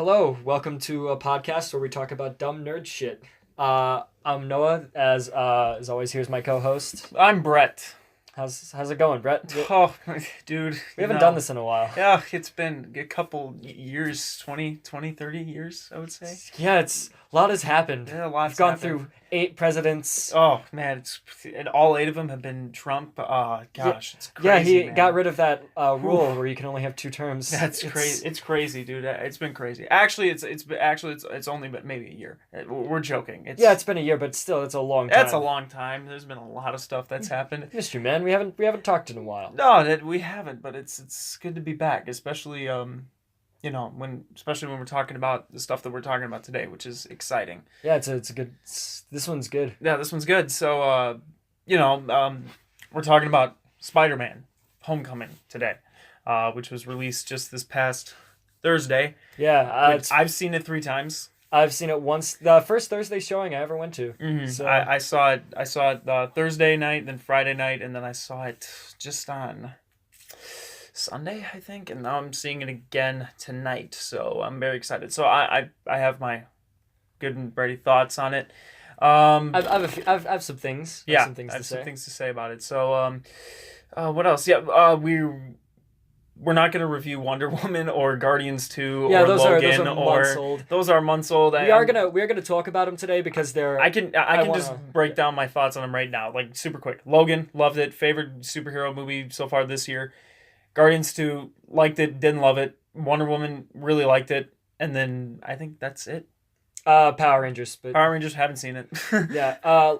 Hello, welcome to a podcast where we talk about dumb nerd shit. I'm Noah, as always. Here's my co-host. I'm Brett. How's it going, Brett? Oh, dude. We haven't done this in a while. Yeah, it's been a couple years, 20, 30 years, I would say. Yeah, a lot has happened. Yeah, a lot's We've gone happened. through 8 presidents. Oh, man, and all 8 of them have been Trump. Gosh, it's crazy, Yeah, he man. got rid of that rule where you can only have 2 terms. That's crazy. It's crazy, dude. It's been crazy. Actually, it's only been maybe a year. We're joking. It's been a year, but still, it's a long time. That's a long time. There's been a lot of stuff that's happened. Missed you, man. We haven't talked in a while. No, we haven't, but it's good to be back, especially especially when we're talking about the stuff that we're talking about today, which is exciting. Yeah, it's a good. This one's good. Yeah, this one's good. So, we're talking about Spider-Man: Homecoming today, which was released just this past Thursday. Yeah, I've seen it 3 times. I've seen it once. The first Thursday showing I ever went to. Mm-hmm. So I saw it. I saw it Thursday night, then Friday night, and then I saw it just on Sunday, I think, and now I'm seeing it again tonight. So I'm very excited. So I have my good and ready thoughts on it. I've some things. Yeah, some things I have to say. some things to say about it. So what else? Yeah, we're not going to review Wonder Woman or Guardians 2 or those Logan are months old. Those are months old. We are gonna talk about them today because they're. I can just break down my thoughts on them right now, like super quick. Logan, loved it. Favorite superhero movie so far this year. Guardians 2, liked it, didn't love it. Wonder Woman, really liked it. And then I think that's it. Power Rangers. But Power Rangers, haven't seen it. yeah.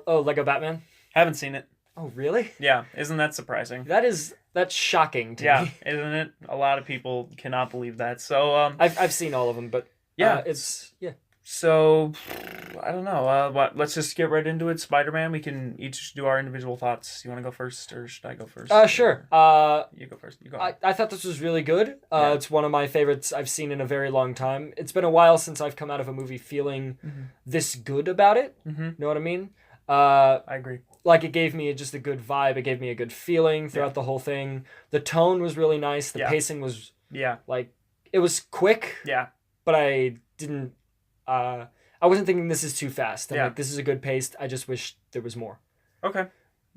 Lego Batman. Haven't seen it. Oh, really? Yeah, isn't that surprising? That's shocking to me. Isn't it? A lot of people cannot believe that. So I've seen all of them, but it's. So I don't know. Let's just get right into it. Spider-Man. We can each do our individual thoughts. You want to go first, or should I go first? Sure. You go first. You go. I thought this was really good. It's one of my favorites I've seen in a very long time. It's been a while since I've come out of a movie feeling this good about it. Mm-hmm. Know what I mean? I agree. Like, it gave me just a good vibe. It gave me a good feeling throughout the whole thing. The tone was really nice. The pacing was like, it was quick. Yeah. But I didn't. I wasn't thinking this is too fast. I'm like, this is a good pace. I just wish there was more. Okay,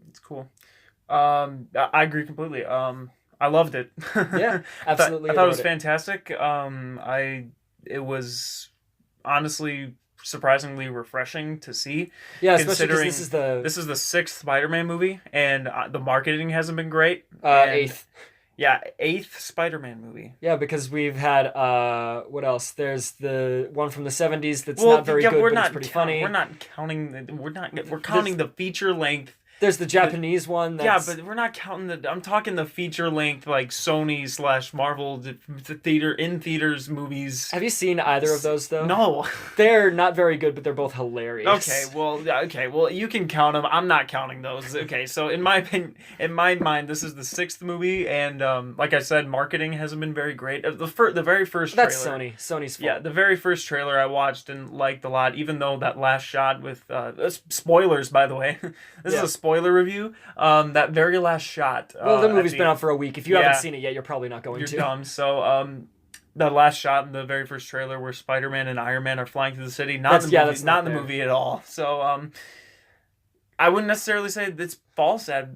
it's cool. I agree completely. I loved it. Yeah, absolutely. I thought it was fantastic. It was honestly surprisingly refreshing to see. Yeah, especially because this is the 6th Spider-Man movie, and the marketing hasn't been great. 8th. Yeah, 8th Spider-Man movie. Yeah, because we've had what else? There's the one from the 70s that's not very good, but it's pretty funny. We're not counting we're counting the feature length. There's the Japanese one. But we're not counting I'm talking the feature length, like Sony/Marvel theaters movies. Have you seen either of those though? No. They're not very good, but they're both hilarious. Okay, well, you can count them. I'm not counting those. Okay, so in my opinion, in my mind, this is the 6th movie, and like I said, marketing hasn't been very great. The very first trailer. That's Sony's fault. Yeah, the very first trailer I watched and liked a lot, even though that last shot with spoilers, by the way. This is a spoiler review. That very last shot. Well, the movie's been out for a week. If you haven't seen it yet, you're probably not going to. You're dumb. So, that last shot in the very first trailer where Spider-Man and Iron Man are flying through the city, not in the movie at all. So, I wouldn't necessarily say it's false I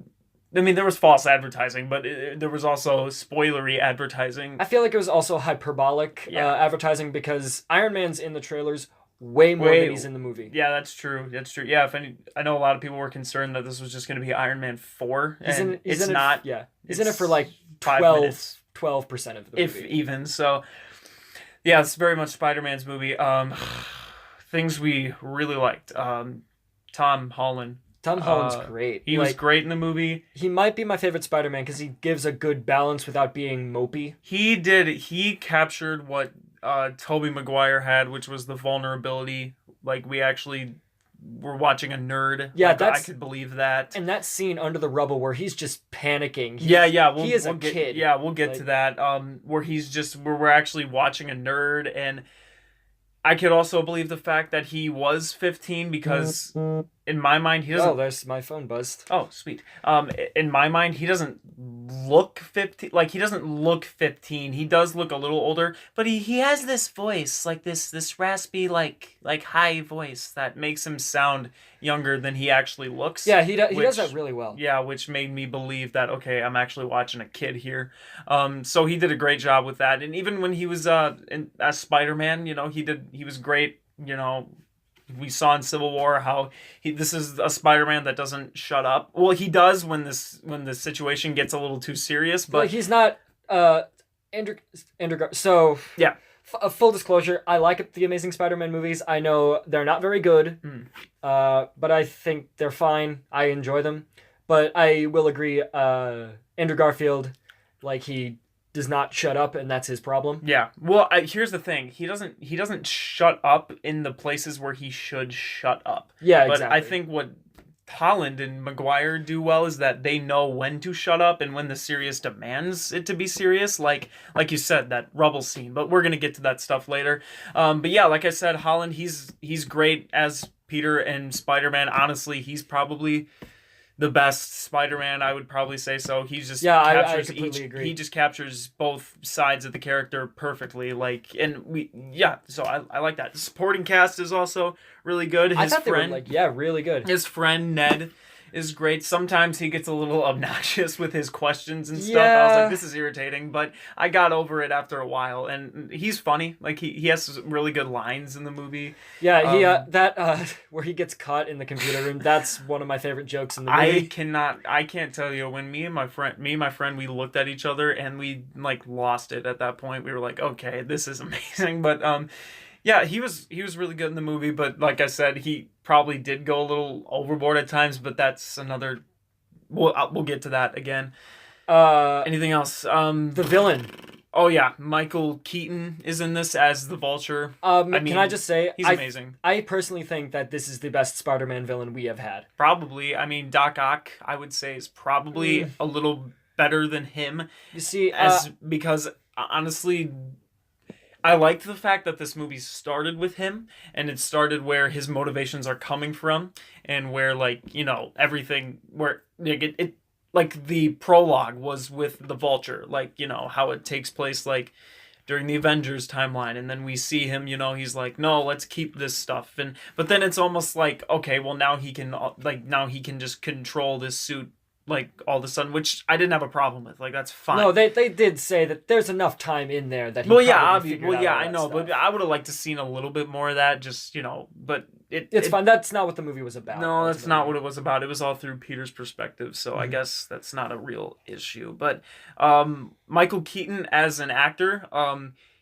mean, there was false advertising, but there was also spoilery advertising. I feel like it was also hyperbolic advertising because Iron Man's in the trailers way more than he's in the movie. Yeah, that's true. Yeah, I know a lot of people were concerned that this was just going to be Iron Man 4, and it's not. He's in it for like 12% of the movie. If even. So, yeah, it's very much Spider-Man's movie. Things we really liked. Tom Holland. Tom Holland's great. He was great in the movie. He might be my favorite Spider-Man because he gives a good balance without being mopey. He did. He captured what Tobey Maguire had, which was the vulnerability. Like, we actually were watching a nerd. Yeah, I could believe that. And that scene under the rubble where he's just panicking. He is a kid. Yeah, we'll get to that. Where we're actually watching a nerd, and I could also believe the fact that he was 15 because in my mind, he doesn't... Oh, there's my phone buzzed. Oh, sweet. In my mind, he doesn't look 15. Like, he doesn't look 15. He does look a little older, but he has this voice, like this raspy, like high voice that makes him sound younger than he actually looks. Yeah, he does that really well. Yeah, which made me believe that, okay, I'm actually watching a kid here. So he did a great job with that. And even when he was as Spider-Man, he was great, we saw in Civil War how this is a Spider-Man that doesn't shut up. Well, he does when the situation gets a little too serious, but he's not Andrew. So yeah. Full disclosure, I like the Amazing Spider-Man movies. I know they're not very good, but I think they're fine. I enjoy them. But I will agree, Andrew Garfield, he does not shut up, and that's his problem. Yeah. Well, here's the thing. He doesn't shut up in the places where he should shut up. Yeah, but exactly. I think what Holland and Maguire do well is that they know when to shut up and when the serious demands it to be serious. Like you said, that rubble scene. But we're gonna get to that stuff later. But yeah, like I said, Holland, he's great as Peter and Spider-Man. Honestly, he's probably the best Spider-Man, I would probably say so. He just I completely agree. He just captures both sides of the character perfectly. So I like that. The supporting cast is also really good. I thought they were really good. His friend Ned is great. Sometimes he gets a little obnoxious with his questions and stuff. Yeah. I was like, this is irritating, but I got over it after a while. And he's funny. Like he has some really good lines in the movie. Yeah, where he gets caught in the computer room, that's one of my favorite jokes in the movie. I can't tell you, when me and my friend, we looked at each other and we lost it at that point. We were like, okay, this is amazing. But yeah, he was really good in the movie, but like I said, he probably did go a little overboard at times, but that's another... We'll get to that again. Anything else? The villain. Oh yeah, Michael Keaton is in this as the Vulture. Can I just say... He's amazing. I personally think that this is the best Spider-Man villain we have had. Probably. I mean, Doc Ock, I would say, is probably a little better than him. You see... because, honestly... I liked the fact that this movie started with him, and it started where his motivations are coming from, and where, everything, where, the prologue was with the Vulture, how it takes place, during the Avengers timeline, and then we see him, he's like, no, let's keep this stuff, but then it's almost like, okay, well, now he can just control this suit, all of a sudden, which I didn't have a problem with. That's fine. No, they did say that there's enough time in there that he I know, stuff. But I would have liked to seen a little bit more of that, just, but it's fine. That's not what the movie was about. No, that's not what it was about. It was all through Peter's perspective, so I guess that's not a real issue. But Michael Keaton as an actor,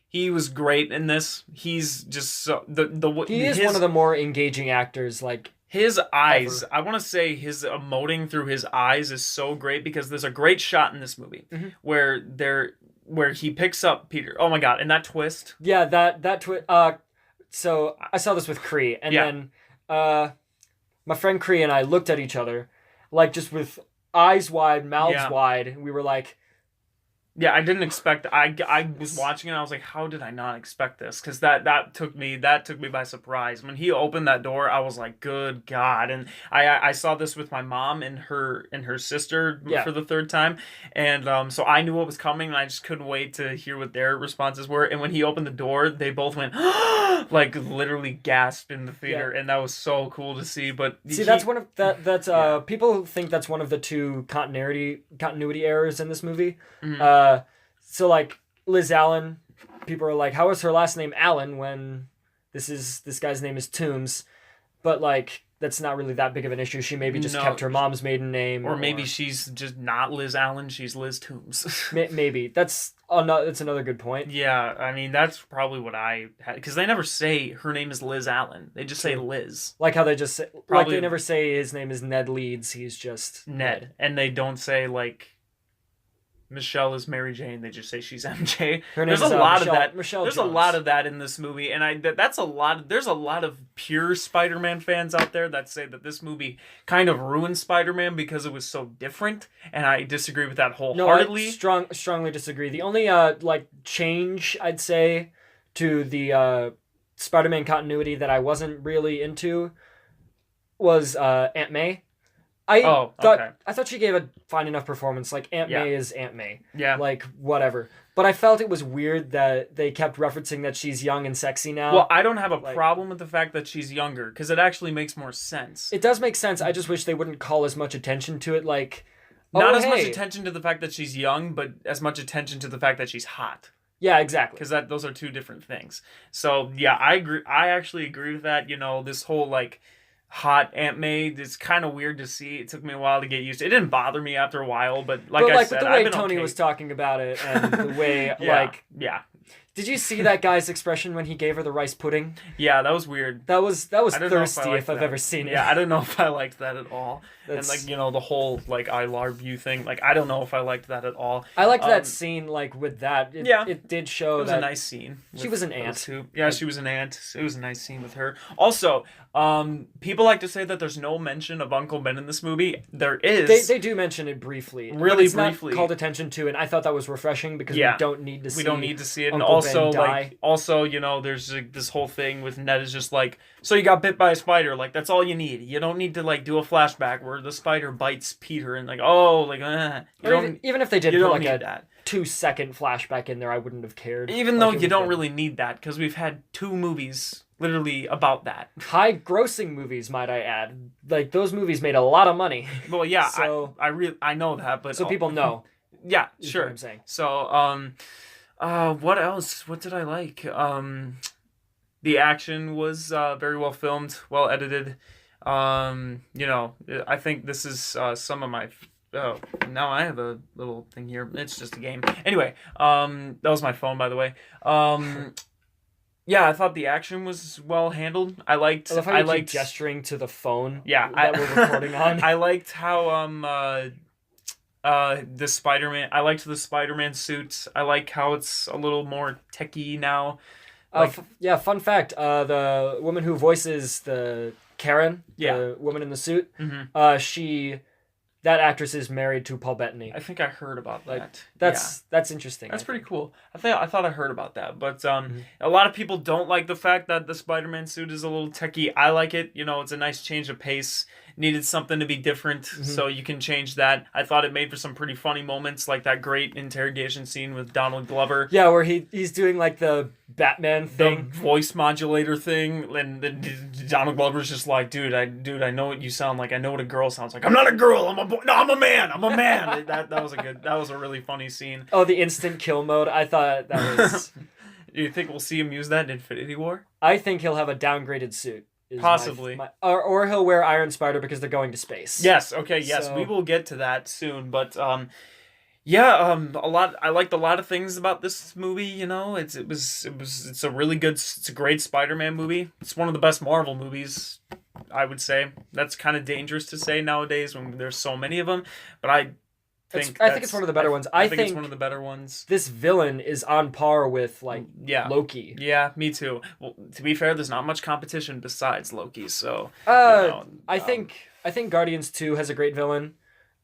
he was great in this. He's just he is one of the more engaging actors, his eyes, ever. I want to say his emoting through his eyes is so great, because there's a great shot in this movie where he picks up Peter. Oh my god, and that twist. Yeah, that twist. So I saw this with Kree, and then my friend Kree and I looked at each other, just with eyes wide, mouths wide. We were like... Yeah, I didn't expect... I was watching it, and I was like, how did I not expect this? Because that took me by surprise. When he opened that door, I was like, good God. And I saw this with my mom and her sister for the third time. And so I knew what was coming, and I just couldn't wait to hear what their responses were. And when he opened the door, they both went, literally gasped in the theater. Yeah. And that was so cool to see. But that's one of... That's people think that's one of the two continuity errors in this movie. Mm-hmm. So Liz Allen, people are like, how is her last name Allen when this guy's name is Toombs? But that's not really that big of an issue. She maybe just kept her mom's maiden name, or maybe she's just not Liz Allen. She's Liz Toombs. Maybe that's another good point. Yeah, I mean that's probably what I had, because they never say her name is Liz Allen. They just say Liz. Like how they just say, they never say his name is Ned Leeds. He's just Ned, and they don't say Michelle is Mary Jane. They just say she's MJ. There's a lot of that. There's a lot of that in this movie, and that's a lot. There's a lot of pure Spider-Man fans out there that say that this movie kind of ruined Spider-Man because it was so different, and I disagree with that wholeheartedly. No, I strongly disagree. The only change I'd say to the Spider-Man continuity that I wasn't really into was Aunt May. I thought she gave a fine enough performance. Like, Aunt May is Aunt May. Yeah. Like, whatever. But I felt it was weird that they kept referencing that she's young and sexy now. Well, I don't have a problem with the fact that she's younger, because it actually makes more sense. It does make sense. I just wish they wouldn't call as much attention to it. Like, not as much attention to the fact that she's young, but as much attention to the fact that she's hot. Yeah, exactly. Because those are two different things. So, yeah, I agree. I actually agree with that. This whole, like, hot Aunt May, it's kind of weird to see. It took me a while to get used to. It didn't bother me after a while, but I said, with the way Tony was talking about it and the way, Yeah. Did you see that guy's expression when he gave her the rice pudding? Yeah, that was weird. That was thirsty if I've ever seen it. Yeah, I don't know if I liked that at all. And the whole I love you thing. Like, I don't know if I liked that at all. I liked that scene. Like, with that, it did show that it was a nice scene. She was an aunt. Yeah, she was an aunt. It was a nice scene with her. Also, people like to say that there's no mention of Uncle Ben in this movie. There is. They do mention it briefly. Really it's briefly. Not called attention to, and I thought that was refreshing because we don't need to see. We don't need to see it, Uncle and Ben also, there's this whole thing with Ned is just like, so you got bit by a spider, like that's all you need. You don't need to do a flashback where the spider bites Peter and even if they did put a 2-second flashback in there, I wouldn't have cared. Even though you don't really need that, because we've had 2 movies literally about that. High grossing movies, might I add. Like, those movies made a lot of money. Well, yeah, so, I know that, but so people know. Yeah, sure. What I'm saying. So, what else? What did I like? The action was very well filmed, well edited. I think this is some of my. Oh, now I have a little thing here. It's just a game. Anyway, that was my phone, by the way. Yeah, I thought the action was well handled. I liked keep gesturing to the phone. Yeah, that we're recording on. I liked how the Spider-Man. I liked the Spider-Man suit. I like how it's a little more techy now. Fun fact. The woman who voices the Karen, the woman in the suit, that actress is married to Paul Bettany. I think I heard about that. That's interesting. That's pretty cool. I thought I heard about that, but a lot of people don't like the fact that the Spider-Man suit is a little techy. I like it. It's a nice change of pace. Needed something to be different, so you can change that. I thought it made for some pretty funny moments, like that great interrogation scene with Donald Glover. Yeah, where he's doing like the Batman thing, the voice modulator thing, and Donald Glover's just like, dude, I know what you sound like. I know what a girl sounds like. I'm not a girl. I'm a boy. No, I'm a man. I'm a man. that was a really funny scene. Oh, the instant kill mode. I thought that was. Do you think we'll see him use that in Infinity War? I think he'll have a downgraded suit. Possibly. Or he'll wear Iron Spider because they're going to space. Yes, okay, yes. So, we will get to that soon, but a lot I liked a lot of things about this movie, it's a really good, it's a great Spider-Man movie. It's one of the best Marvel movies, I would say. That's kind of dangerous to say nowadays when there's so many of them, but I think it's one of the better ones. I think it's one of the better ones. This villain is on par with Loki. Yeah, me too. Well, to be fair, there's not much competition besides Loki, so I think Guardians 2 has a great villain.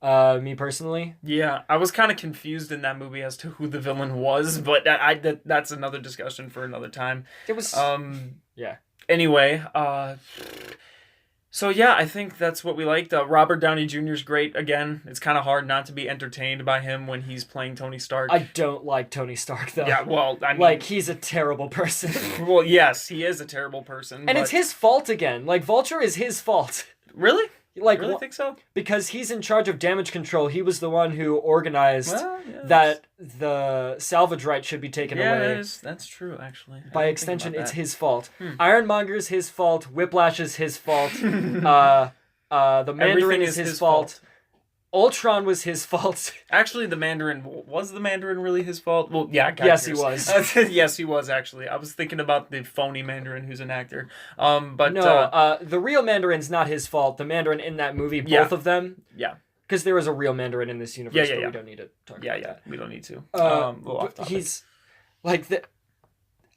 Me personally. Yeah, I was kind of confused in that movie as to who the villain was, but that's another discussion for another time. It was yeah. Anyway, so yeah, I think that's what we liked. Robert Downey Jr. is great. Again, it's kind of hard not to be entertained by him when he's playing Tony Stark. I don't like Tony Stark, though. Yeah, well, I mean... he's a terrible person. Well, yes, he is a terrible person. And it's his fault again. Vulture is his fault. Really? You really think so? Because he's in charge of damage control. He was the one who organized that the salvage right should be taken away. Yeah, that's true, actually. By extension, it's his fault. Ironmonger's his fault. Whiplash is his fault. The Mandarin is his fault. Ultron was his fault. Actually, was the Mandarin really his fault? Well, yeah, yes, he was. Yes, he was, actually. I was thinking about the phony Mandarin who's an actor. But no, the real Mandarin's not his fault. The Mandarin in that movie, both of them. Yeah. Because there was a real Mandarin in this universe, but we don't need to talk about that. Yeah, we don't need to. He's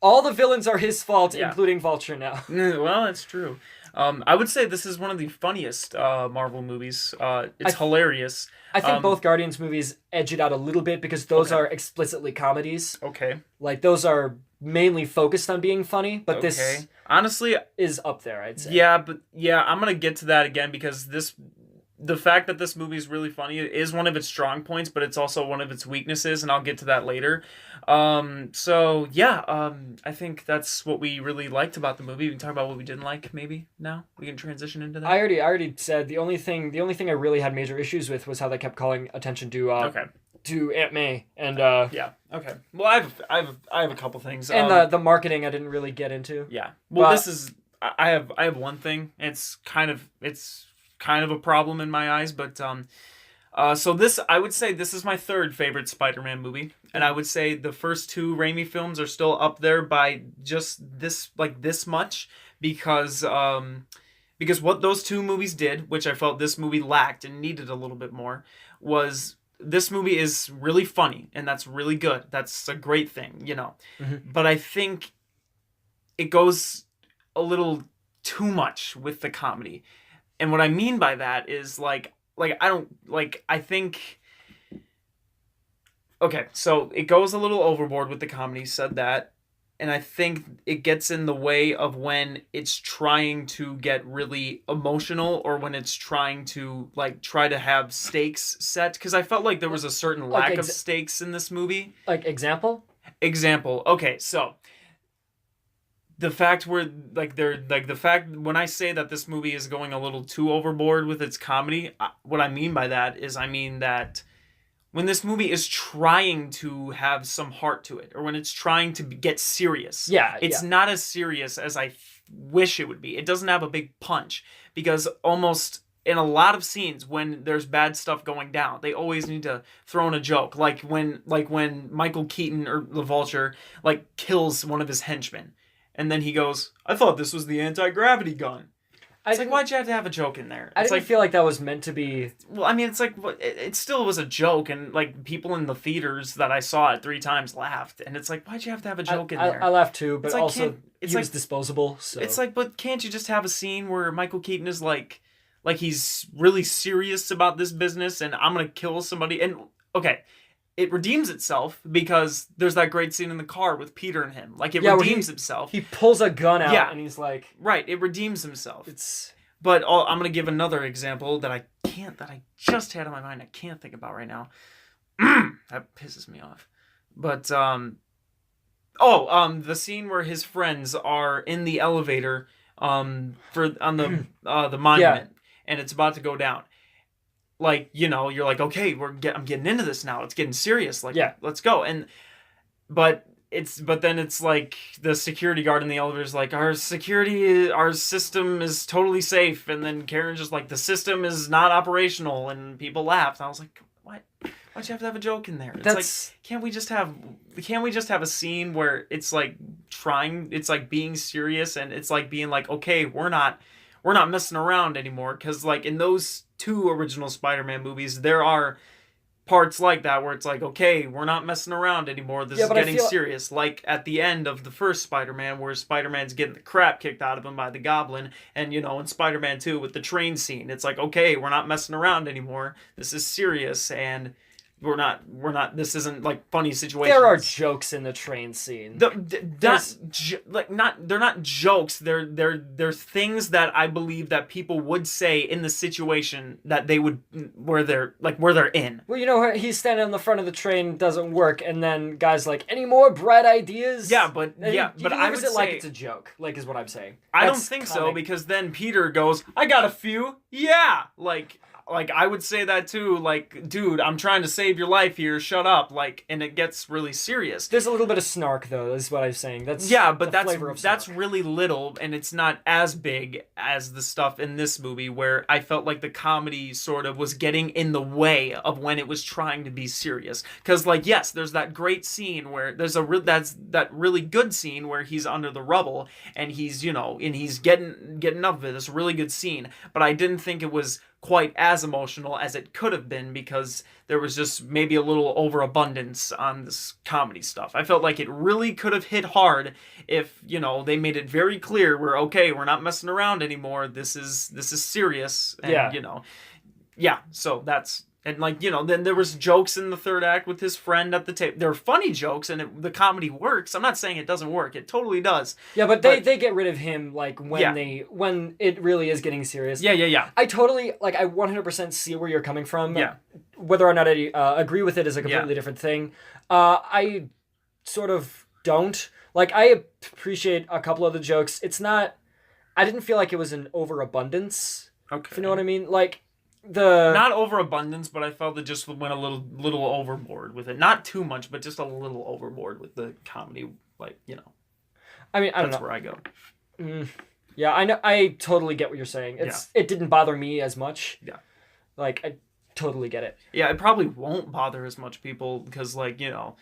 all the villains are his fault, including Vulture now. Well, that's true. I would say this is one of the funniest Marvel movies. It's hilarious. I think both Guardians movies edge it out a little bit because those are explicitly comedies. Okay. Those are mainly focused on being funny, but this honestly is up there, I'd say. Yeah, but I'm gonna get to that again because the fact that this movie is really funny is one of its strong points, but it's also one of its weaknesses, and I'll get to that later. I think that's what we really liked about the movie. We can talk about what we didn't like. Maybe now we can transition into that. I already said the only thing I really had major issues with was how they kept calling attention to to Aunt May and yeah. Okay. Well, I have a couple things. And the marketing I didn't really get into. Yeah. Well, this is I have one thing. It's kind of a problem in my eyes, but so this, I would say this is my third favorite Spider-Man movie, and I would say the first two Raimi films are still up there by just this much because what those two movies did, which I felt this movie lacked and needed a little bit more, was this movie is really funny, and that's really good. That's a great thing, Mm-hmm. But I think it goes a little too much with the comedy. And what I mean by that is I think okay, so it goes a little overboard with the comedy, said that, and I think it gets in the way of when it's trying to get really emotional or when it's trying to try to have stakes set, because I felt like there was a certain lack of stakes in this movie. Example? Okay, so the fact when I say that this movie is going a little too overboard with its comedy, what I mean by that is I mean that when this movie is trying to have some heart to it, or when it's trying to get serious, it's not as serious as I wish it would be. It doesn't have a big punch, because almost in a lot of scenes when there's bad stuff going down, they always need to throw in a joke, like when Michael Keaton or the Vulture kills one of his henchmen. And then he goes, I thought this was the anti-gravity gun. It's why'd you have to have a joke in there? I didn't feel like that was meant to be... Well, I mean, it's it still was a joke, and people in the theaters that I saw it 3 times laughed, and it's why'd you have to have a joke in there? I laughed too, but also he was disposable, so... It's but can't you just have a scene where Michael Keaton is he's really serious about this business, and I'm gonna kill somebody, and, okay... It redeems itself because there's that great scene in the car with Peter and him. It redeems himself. He pulls a gun out and he's like... Right, it redeems himself. But I'm going to give another example that I just had in my mind I can't think about right now. That pisses me off. But, the scene where his friends are in the elevator on the monument, and it's about to go down. You're like, okay, I'm getting into this now. It's getting serious. Let's go. But then it's the security guard in the elevator is like, our system is totally safe. And then Karen's just like, the system is not operational, and people laughed. And I was like, what? Why'd you have to have a joke in there? It's can't we just have a scene where it's being serious, and it's being okay, we're not messing around anymore, because in those 2 original Spider-Man movies, there are parts like that where it's okay, we're not messing around anymore, this is getting serious, at the end of the first Spider-Man, where Spider-Man's getting the crap kicked out of him by the Goblin, and in Spider-Man 2 with the train scene, it's okay, we're not messing around anymore, this is serious, and we're not this isn't funny situations. There are jokes in the train scene. They're not jokes. They're things that I believe that people would say in the situation that they would where they're in. Well, he's standing on the front of the train, doesn't work, and then guys any more bright ideas? Yeah, but I would say it's a joke, is what I'm saying. I don't think so, because then Peter goes, I got a few. Yeah, I would say that too, dude, I'm trying to save your life here, shut up, and it gets really serious. There's a little bit of snark, though, is what I'm saying. That's really little, and it's not as big as the stuff in this movie, where I felt like the comedy sort of was getting in the way of when it was trying to be serious. Because, yes, there's that great scene where, that's that really good scene where he's under the rubble, and he's, and he's getting up of it, it's a really good scene, but I didn't think it was quite as emotional as it could have been, because there was just maybe a little overabundance on this comedy stuff. I felt like it really could have hit hard if, they made it very clear, we're not messing around anymore, this is serious, and, so that's And, like, you know, then there was jokes in the third act with his friend at the table. There were funny jokes, and the comedy works. I'm not saying it doesn't work. It totally does. Yeah, but they get rid of him, like, when it really is getting serious. Yeah. I totally, like, I 100% see where you're coming from. Yeah. Whether or not I agree with it is a completely different thing. I sort of don't. Like, I appreciate a couple of the jokes. It's not... I didn't feel like it was an overabundance. Okay. If you know what I mean? Like... Not overabundance, but I felt it just went a little overboard with it. Not too much, but just a little overboard with the comedy. Like, you know. I mean, I don't know. That's where I go. Yeah, I know. I totally get what you're saying. It didn't bother me as much. Yeah. Like, I totally get it. Yeah, it probably won't bother as much people because, like, you know,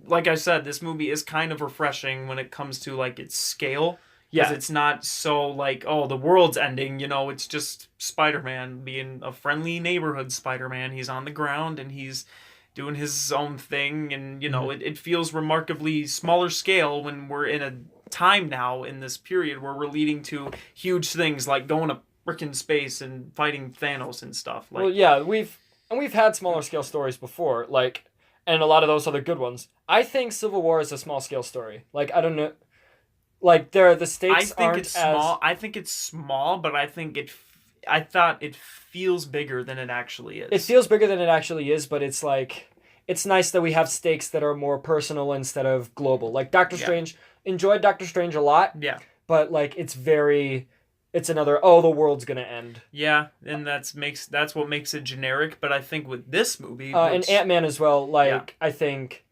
like I said, this movie is kind of refreshing when it comes to, like, its scale. Because it's not so like, oh, the world's ending, you know, it's just Spider-Man being a friendly neighborhood Spider-Man. He's on the ground and he's doing his own thing. And, you know, it feels remarkably smaller scale when we're in a time now in this period where we're leading to huge things like going to frickin' space and fighting Thanos and stuff. Like, well, yeah, we've had smaller scale stories before, like, and a lot of those other good ones. I think Civil War is a small scale story. Like, I don't know. Like, the stakes aren't as... small. I think it's small, but I thought it feels bigger than it actually is. It feels bigger than it actually is, but it's like... It's nice that we have stakes that are more personal instead of global. Like, Doctor Strange... Enjoyed Doctor Strange a lot. Yeah. But, like, it's very... It's another, oh, the world's gonna end. Yeah, and that's what makes it generic, but I think with this movie... and Ant-Man as well, like, I think...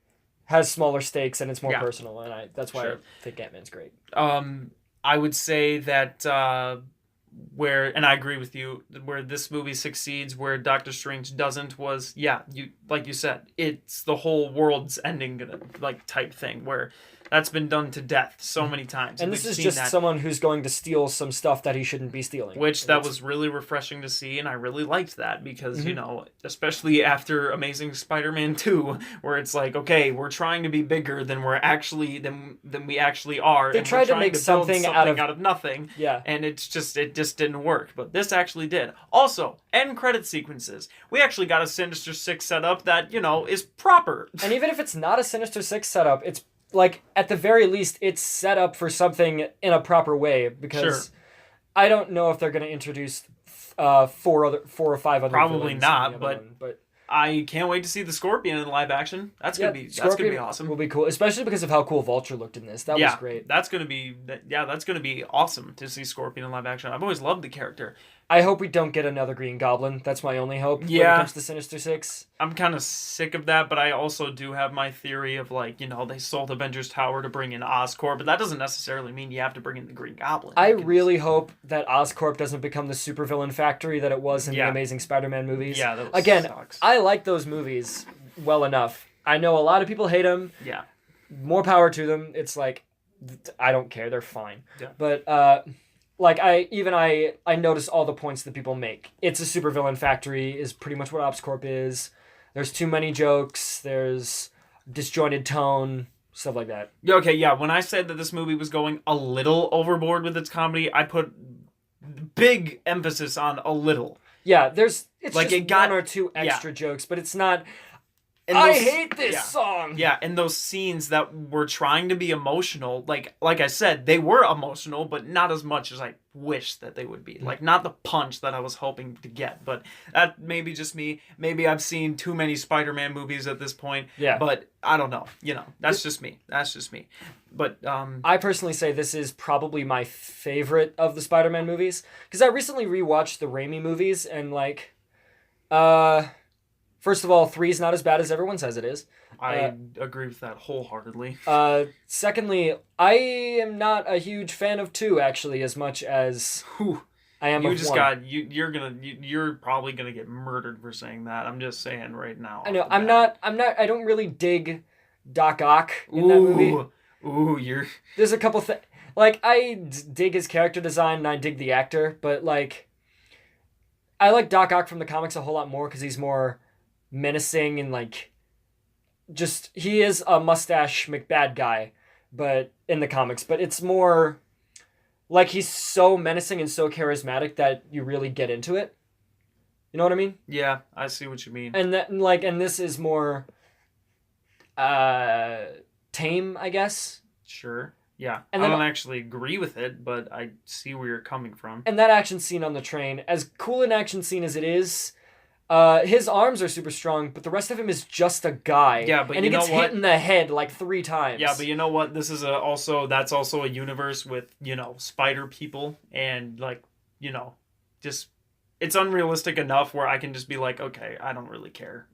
has smaller stakes and it's more personal, and that's why I think Ant-Man's great. I would say that and I agree with you, where this movie succeeds, where Doctor Strange doesn't, was like you said, it's the whole world's ending like type thing where that's been done to death so many times. And this is just someone who's going to steal some stuff that he shouldn't be stealing. Which that was really refreshing to see, and I really liked that because, you know, especially after Amazing Spider-Man 2, where it's like, okay, we're trying to be bigger than we actually are. They tried to make something out of nothing. Yeah. And it just didn't work. But this actually did. Also, end credit sequences. We actually got a Sinister Six setup that, you know, is proper. And even if it's not a Sinister Six setup, it's like, at the very least, it's set up for something in a proper way, because I don't know if they're going to introduce 4 or 5 other probably villains not, but I can't wait to see the Scorpion in live action. That's gonna be awesome. Will be cool, especially because of how cool Vulture looked in this. That was great. That's gonna be awesome to see Scorpion in live action. I've always loved the character. I hope we don't get another Green Goblin. That's my only hope when it comes to Sinister Six. I'm kind of sick of that, but I also do have my theory of, like, you know, they sold Avengers Tower to bring in Oscorp, but that doesn't necessarily mean you have to bring in the Green Goblin. I really hope that Oscorp doesn't become the supervillain factory that it was in the Amazing Spider-Man movies. Yeah, that Again, sucks. I like those movies well enough. I know a lot of people hate them. Yeah. More power to them. It's like, I don't care. They're fine. Yeah. But, like, I notice all the points that people make. It's a supervillain factory is pretty much what Oscorp is. There's too many jokes. There's disjointed tone, stuff like that. Okay, yeah. When I said that this movie was going a little overboard with its comedy, I put big emphasis on a little. Yeah, it's like just 1 or 2 extra jokes, but it's not... I hate this song. Yeah, and those scenes that were trying to be emotional, like I said, they were emotional, but not as much as I wish that they would be. Like, not the punch that I was hoping to get. But that may be just me. Maybe I've seen too many Spider-Man movies at this point. Yeah. But I don't know. You know, that's just me. But I personally say this is probably my favorite of the Spider-Man movies, because I recently rewatched the Raimi movies, and, like, first of all, 3 is not as bad as everyone says it is. I agree with that wholeheartly. Secondly, I am not a huge fan of 2, actually, as much as I am of 1. You're probably gonna get murdered for saying that. I'm just saying right now. I know. I don't really dig Doc Ock in that movie. There's a couple things. Like, I dig his character design and I dig the actor, but, like, I like Doc Ock from the comics a whole lot more because he's more menacing and, like, just, he is a mustache McBad guy, but in the comics, but it's more like he's so menacing and so charismatic that you really get into it. You know what I mean? Yeah, I see what you mean. And this is more tame, I guess. Sure. Yeah. And I don't actually agree with it, but I see where you're coming from. And that action scene on the train, as cool an action scene as it is, his arms are super strong, but the rest of him is just a guy. Yeah, but and he gets hit in the head like 3 times. Yeah, but you know what? This is that's also a universe with, spider people and just it's unrealistic enough where I can just be like, okay, I don't really care.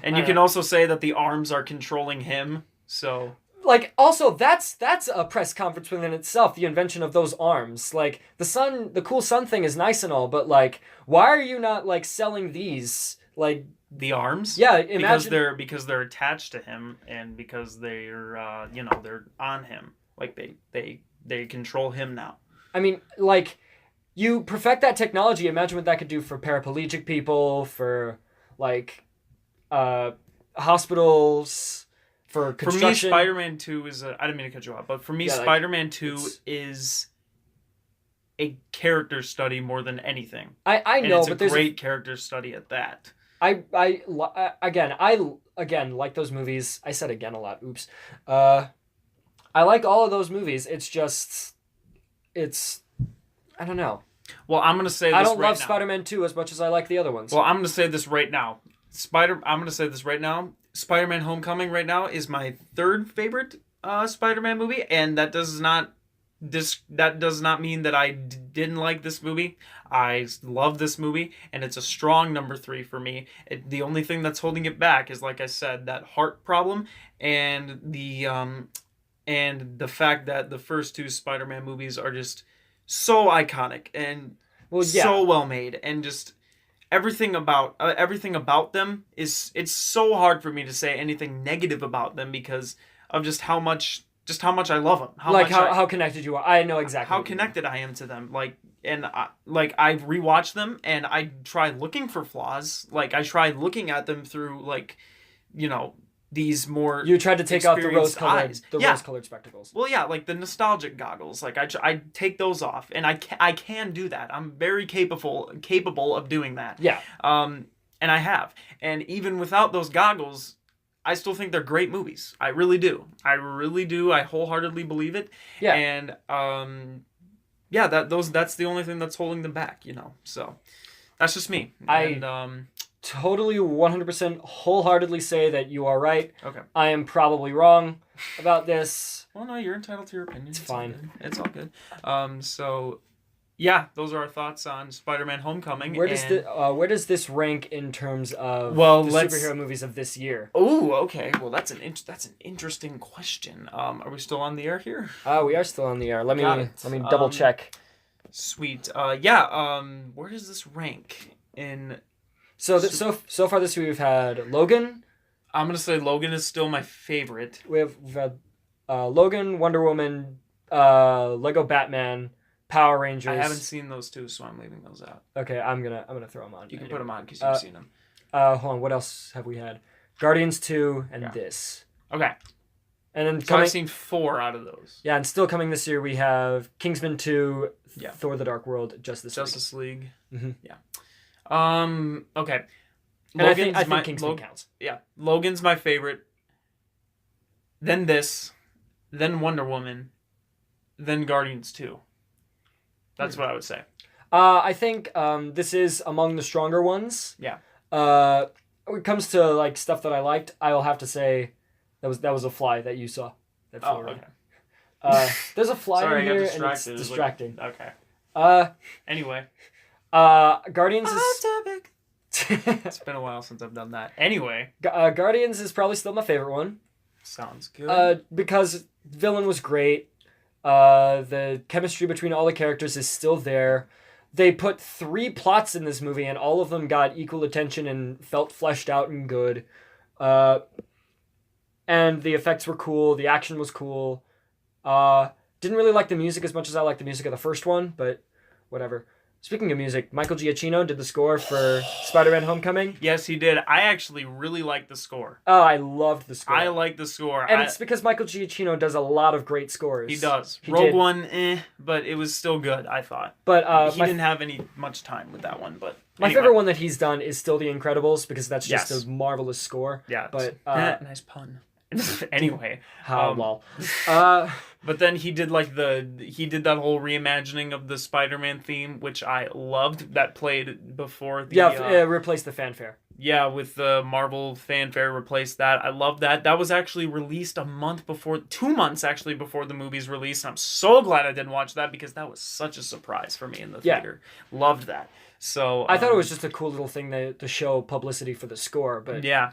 And you can also say that the arms are controlling him, so also that's a press conference within itself, the invention of those arms. The cool sun thing is nice and all, but why are you not selling these the arms? Yeah, imagine because they're attached to him and because they're they're on him. They control him now. I mean, you perfect that technology, imagine what that could do for paraplegic people, for hospitals, for construction. For me, Spider-Man 2 is I didn't mean to cut you off, but for me, Spider-Man 2 is a character study more than anything. I know, but there's a great character study at that. I like those movies. I said again a lot. Oops. I like all of those movies. It's just, I don't know. Well, I'm gonna say this I don't love Spider-Man 2 as much as I like the other ones. Well, I'm gonna say this right now. Spider-Man Homecoming right now is my 3rd favorite Spider-Man movie, and that does not mean that I didn't like this movie. I love this movie, and it's a strong number 3 for me. The only thing that's holding it back is, like I said, that heart problem and the fact that the first 2 Spider-Man movies are just so iconic and so well made, and just everything about them it's so hard for me to say anything negative about them because of just how much I love them. How connected you are. I know exactly how connected I am to them. I've rewatched them and I try looking for flaws. I try looking at them through these more. You tried to take out the rose-colored spectacles. Well, yeah, the nostalgic goggles. I take those off, and I can do that. I'm very capable of doing that. Yeah. And I have, and even without those goggles, I still think they're great movies. I really do. I wholeheartedly believe it. Yeah. And that's the only thing that's holding them back. So that's just me. Totally 100% wholeheartedly say that you are right. Okay. I am probably wrong about this. Well, no, you're entitled to your opinion. It's fine. It's all good. So, yeah, those are our thoughts on Spider-Man Homecoming. Where does this rank in terms of superhero movies of this year? Oh, okay. Well, that's an interesting question. Are we still on the air here? We are still on the air. Let me double check. Sweet. Where does this rank in? So far this week we've had Logan. I'm gonna say Logan is still my favorite. We've had Logan, Wonder Woman, Lego Batman, Power Rangers. I haven't seen those 2, so I'm leaving those out. Okay, I'm gonna throw them on. You can put them on because you've seen them. Hold on, what else have we had? Guardians 2 and this. Okay. And then I've seen 4 out of those. Yeah, and still coming this year we have Kingsman 2, Thor: The Dark World, Justice League. Mm-hmm. Yeah. Okay. And I think Kingsman counts. Yeah. Logan's my favorite. Then this. Then Wonder Woman. Then Guardians 2. That's what I would say. I think this is among the stronger ones. Yeah. When it comes to stuff that I liked, I will have to say that was a fly that you saw. That flew around. Okay. There's a fly Sorry, in here and it's distracting. Okay. Anyway. Guardians is... It's been a while since I've done that. Anyway. Guardians is probably still my favorite one. Sounds good. Because villain was great. The chemistry between all the characters is still there. They put 3 plots in this movie, and all of them got equal attention and felt fleshed out and good. And the effects were cool. The action was cool. Didn't really like the music as much as I liked the music of the first one, but whatever. Speaking of music, Michael Giacchino did the score for Spider-Man: Homecoming. Yes, he did. I actually really liked the score. Oh, I loved the score. I like the score. And it's because Michael Giacchino does a lot of great scores. He does. Rogue One, but it was still good, I thought. But he didn't have much time with that one, but my favorite one that he's done is still The Incredibles, because that's just a marvelous score. Yeah. But nice pun. Anyway, but then he did that whole reimagining of the Spider-Man theme, which I loved. That played before the replaced the fanfare. Yeah, with the Marvel fanfare, replaced that. I love that. That was actually released 2 months actually before the movie's release. And I'm so glad I didn't watch that, because that was such a surprise for me in the theater. Loved that. So I thought it was just a cool little thing to show publicity for the score, but yeah.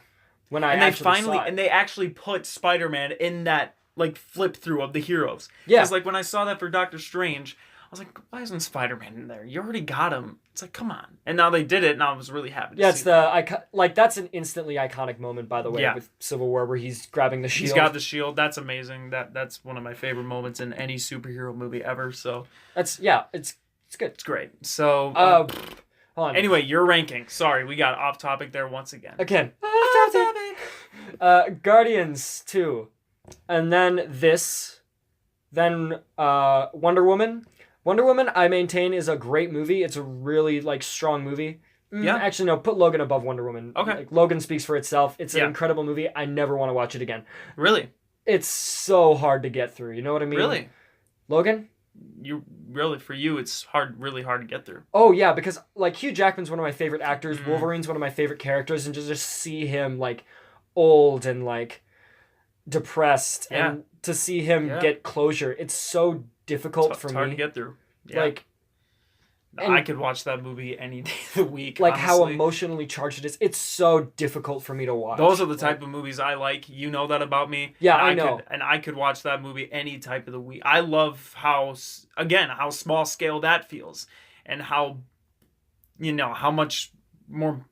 When they actually put Spider-Man in that flip through of the heroes. Yeah. Because when I saw that for Doctor Strange, I was like, why isn't Spider-Man in there? You already got him. It's like, come on. And now they did it, and I was really happy to see it's that's an instantly iconic moment, by the way, with Civil War, where he's grabbing the shield. He's got the shield. That's amazing. That's one of my favorite moments in any superhero movie ever. So it's good. It's great. So hold on. Anyway, your ranking. Sorry, we got off topic there once again. Again. Off topic. Guardians 2. And then this. Then Wonder Woman. Wonder Woman, I maintain, is a great movie. It's a really strong movie. Yeah. Actually, no. Put Logan above Wonder Woman. Okay. Logan speaks for itself. It's an incredible movie. I never want to watch it again. Really? It's so hard to get through. You know what I mean? Really? Logan? For you, it's really hard to get through. Oh yeah, because Hugh Jackman's one of my favorite actors. Mm-hmm. Wolverine's one of my favorite characters, and just see him old and depressed, and to see him get closure, it's so difficult for me. It's hard to get through. Yeah. I could watch that movie any day of the week. Honestly. How emotionally charged it is. It's so difficult for me to watch. Those are the type of movies I like. You know that about me. Yeah, I know. I could watch that movie any type of the week. I love how small scale that feels, and how much more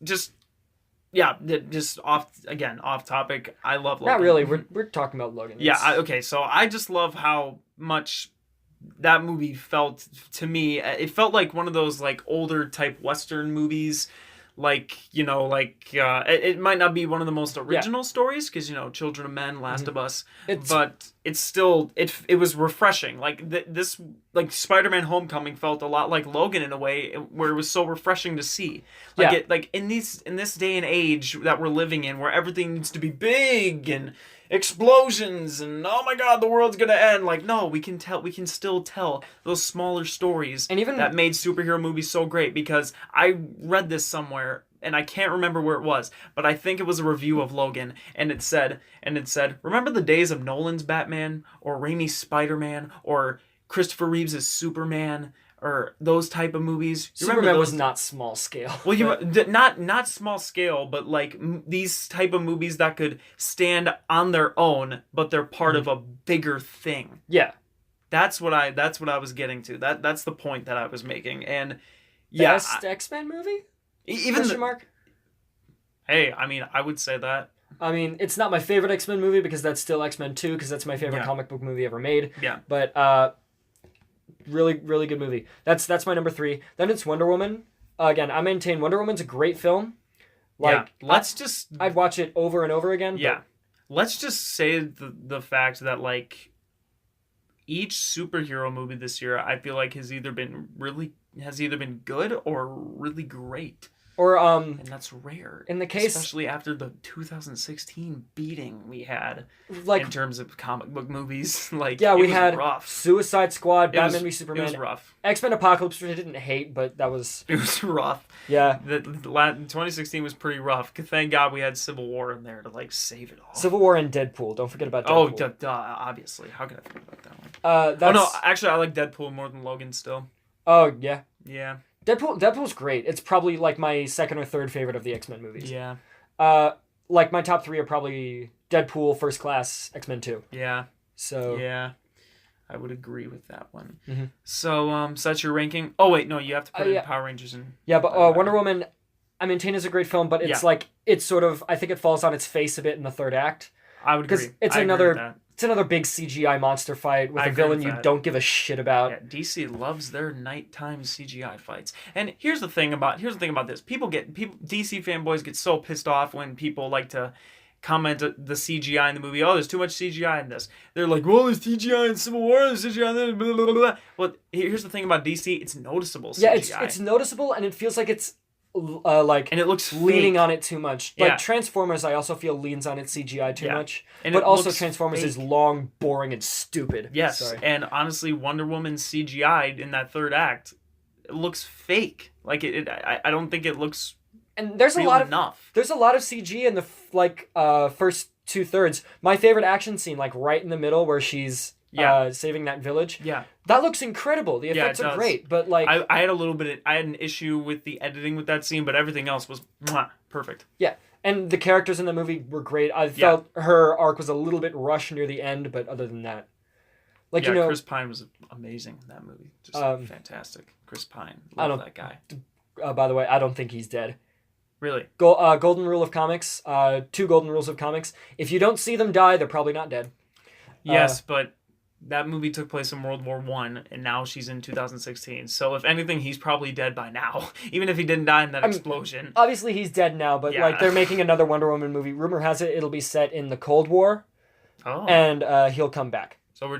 just off topic. I love Logan. Not really. We're talking about Logan. Yeah. Okay. So I just love how much that movie felt to me. It felt like one of those older type Western movies. It might not be one of the most original stories, because Children of Men, Last of Us, but it's still it was refreshing. This Spider-Man: Homecoming felt a lot like Logan in a way, where it was so refreshing to see. In this day and age that we're living in, where everything needs to be big and explosions and oh my god, the world's gonna end. No, we can still tell those smaller stories, and even that made superhero movies so great. Because I read this somewhere, and I can't remember where it was, but I think it was a review of Logan, and it said, remember the days of Nolan's Batman, or Raimi's Spider-Man, or Christopher Reeves' Superman, or those type of movies. Superman was not small scale. Well, not small scale, but these type of movies that could stand on their own, but they're part of a bigger thing. Yeah, that's what I was getting to. That's the point that I was making. And best X-Men movie? Even question mark? Hey, I would say that. It's not my favorite X-Men movie, because that's still X-Men 2, because that's my favorite comic book movie ever made. Yeah, but really, really good movie. That's my number 3. Then it's Wonder Woman. Again, I maintain Wonder Woman's a great film. I'd watch it over and over again. Yeah. Let's just say the fact that each superhero movie this year, I feel like has either been good or really great. Or and that's rare. In the case, especially after the 2016 beating we had, in terms of comic book movies, we had rough. Suicide Squad, Batman v Superman. It was rough. X-Men Apocalypse, which I didn't hate, but it was rough. Yeah, 2016 was pretty rough. Thank God we had Civil War in there to save it all. Civil War and Deadpool. Don't forget about Deadpool. Oh, obviously. How could I forget about that one? Actually, I like Deadpool more than Logan still. Oh yeah. Yeah. Deadpool's great. It's probably my second or third favorite of the X-Men movies. Yeah. My top 3 are probably Deadpool, First Class, X-Men 2. Yeah. So. Yeah. I would agree with that one. Mm-hmm. So, that's your ranking. Oh wait, no, you have to put in Power Rangers in. Yeah, but Wonder Woman, I maintain is a great film, but it's it's sort of, I think it falls on its face a bit in the third act. I would agree. It's It's another big CGI monster fight with a villain you don't give a shit about. Yeah, DC loves their nighttime CGI fights. And here's the thing about this. DC fanboys get so pissed off when people like to comment the CGI in the movie. Oh, there's too much CGI in this. They're like, well, there's CGI in Civil War, there's CGI in this, blah, blah, blah, blah. Well, here's the thing about DC. It's noticeable CGI. Yeah, it's noticeable, and it feels like it's and it looks leaning fake. on it too much. Like Transformers, I also feel leans on its CGI too much. And but also Transformers is long, boring, and stupid. Yes, and honestly, Wonder Woman's CGI in that third act, it looks fake. Like I don't think it looks. And there's a lot of CG in the first 2/3. My favorite action scene, like right in the middle, where she's saving that village. Yeah, that looks incredible. The effects are great, but like I had an issue with the editing with that scene, but everything else was perfect. Yeah, and the characters in the movie were great. I felt her arc was a little bit rushed near the end, but other than that, Chris Pine was amazing in that movie. Just fantastic. Chris Pine, love that guy. By the way, I don't think he's dead. Really? Golden rule of comics. 2 golden rules of comics. If you don't see them die, they're probably not dead. Yes, but that movie took place in World War I, and now she's in 2016. So if anything, he's probably dead by now, even if he didn't die in that explosion. Obviously, he's dead now, but they're making another Wonder Woman movie. Rumor has it it'll be set in the Cold War, and he'll come back. So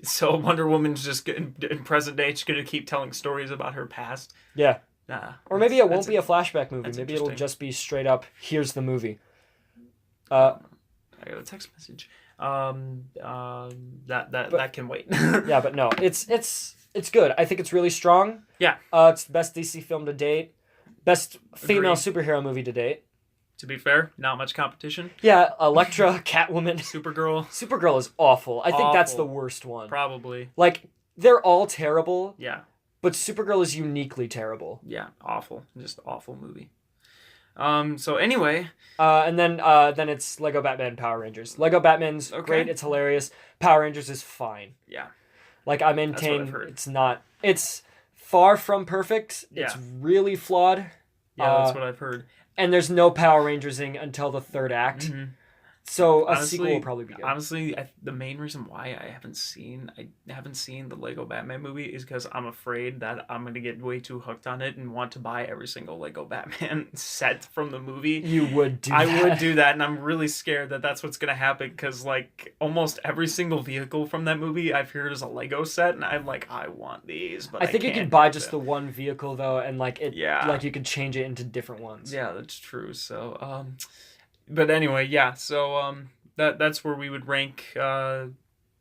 So Wonder Woman's just in present day, she's gonna keep telling stories about her past. Yeah. Or maybe it won't be a flashback movie. Maybe it'll just be straight up, here's the movie. I got a text message. That can wait. Yeah, but no. It's good. I think it's really strong. Yeah. It's the best DC film to date. Best female superhero movie to date. To be fair, not much competition. Yeah, Elektra, Catwoman. Supergirl. Supergirl is awful. I think that's the worst one. Probably. Like, they're all terrible. Yeah. But Supergirl is uniquely terrible. Yeah, awful. Just awful movie. So anyway. And then it's Lego Batman Power Rangers. Lego Batman's great, it's hilarious. Power Rangers is fine. Yeah. Like, I maintain it's far from perfect. Yeah. It's really flawed. Yeah, that's what I've heard. And there's no Power Rangersing until the third act. Mm-hmm. So sequel will probably be good. Honestly, the main reason why I haven't seen the Lego Batman movie is because I'm afraid that I'm going to get way too hooked on it and want to buy every single Lego Batman set from the movie. You would do that. I would do that, and I'm really scared that that's what's going to happen because, like, almost every single vehicle from that movie I've heard is a Lego set, and I'm like, I want these, but I think you can buy just the one vehicle, though, and, like, you could change it into different ones. Yeah, that's true. So, but anyway, so that's where we would rank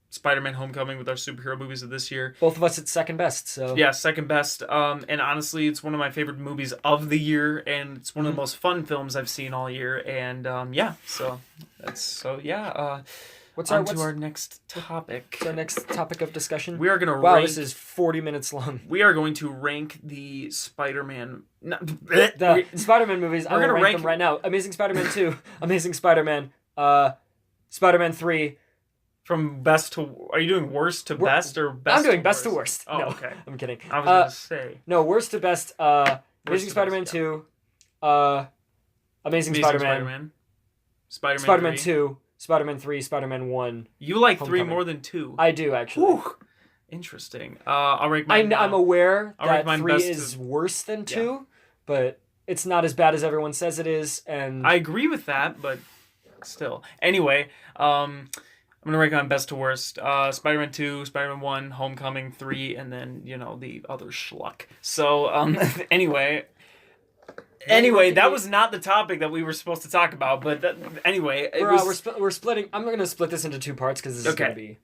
Spider-Man: Homecoming with our superhero movies of this year. Both of us at second best. So yeah, second best. And honestly, it's one of my favorite movies of the year, and it's one of the most fun films I've seen all year. And What's our next topic? Our next topic of discussion. We are going to rank... this is 40 minutes long. We are going to rank the Spider-Man... the Spider-Man movies. We're going to rank them right now. Amazing Spider-Man 2. Amazing Spider-Man. Spider-Man 3. From best to... Are you doing worst to best or best I'm doing to best worst? to worst. Oh, no, okay. I'm kidding. I was going to say. No, worst to best. Amazing Spider-Man 2. Amazing Spider-Man. Spider-Man 2. Spider-Man 3, Spider-Man 1. You like Homecoming. 3 more than 2. I do, actually. Whew. Interesting. I'll rank mine I'm aware that 3 is worse than 2, but it's not as bad as everyone says it is. And I agree with that, but still. Anyway, I'm going to rank on best to worst. Spider-Man 2, Spider-Man 1, Homecoming 3, and then, the other schluck. So, anyway... that was not the topic that we were supposed to talk about. But anyway, we're splitting. I'm going to split this into 2 parts because this is going to be